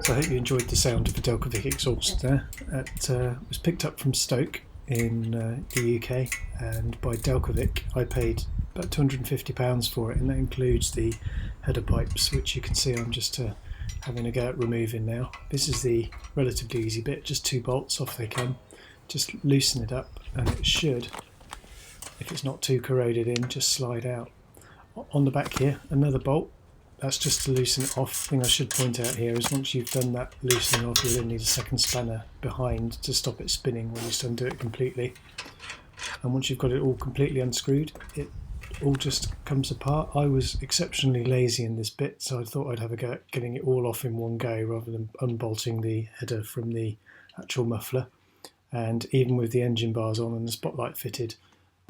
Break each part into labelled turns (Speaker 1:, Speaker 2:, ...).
Speaker 1: So I hope you enjoyed the sound of the Delkevic exhaust there. It was picked up from Stoke in the UK, and by Delkevic I paid about £250 for it, and that includes the header pipes, which you can see I'm just having a go at removing now. This is the relatively easy bit, just 2 bolts, off they come. Just loosen it up and it should, if it's not too corroded in, just slide out. On the back here, another bolt. That's just to loosen it off. The thing I should point out here is once you've done that loosening off, you'll then need a second spanner behind to stop it spinning when you just undo it completely. And once you've got it all completely unscrewed, it all just comes apart. I was exceptionally lazy in this bit, so I thought I'd have a go at getting it all off in one go rather than unbolting the header from the actual muffler. And even with the engine bars on and the spotlight fitted,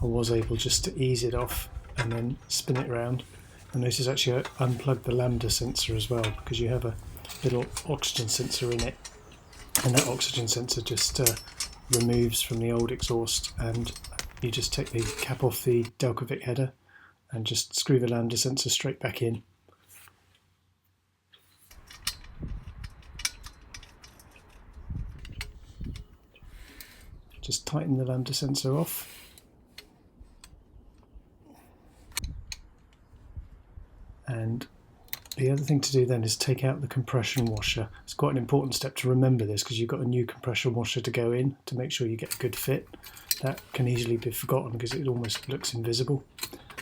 Speaker 1: I was able just to ease it off and then spin it around. And notice actually I unplugged the lambda sensor as well, because you have a little oxygen sensor in it, and that oxygen sensor just removes from the old exhaust, and you just take the cap off the Delkevic header and just screw the lambda sensor straight back in. Just tighten the lambda sensor off. And the other thing to do then is take out the compression washer. It's quite an important step to remember this, because you've got a new compression washer to go in to make sure you get a good fit. That can easily be forgotten because it almost looks invisible.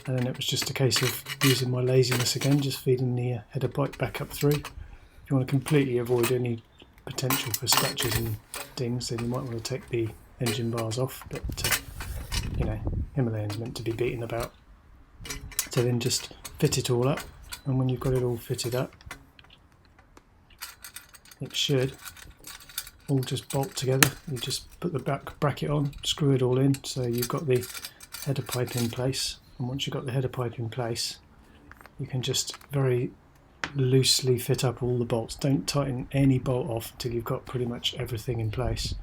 Speaker 1: And then it was just a case of using my laziness again, just feeding the header pipe back up through. If you want to completely avoid any potential for scratches and dings, then you might want to take the engine bars off, but you know, Himalayan's meant to be beaten about. So then just fit it all up, and when you've got it all fitted up, it should all just bolt together. You just put the back bracket on, screw it all in, so you've got the header pipe in place. And once you've got the header pipe in place, you can just very loosely fit up all the bolts. Don't tighten any bolt off until you've got pretty much everything in place.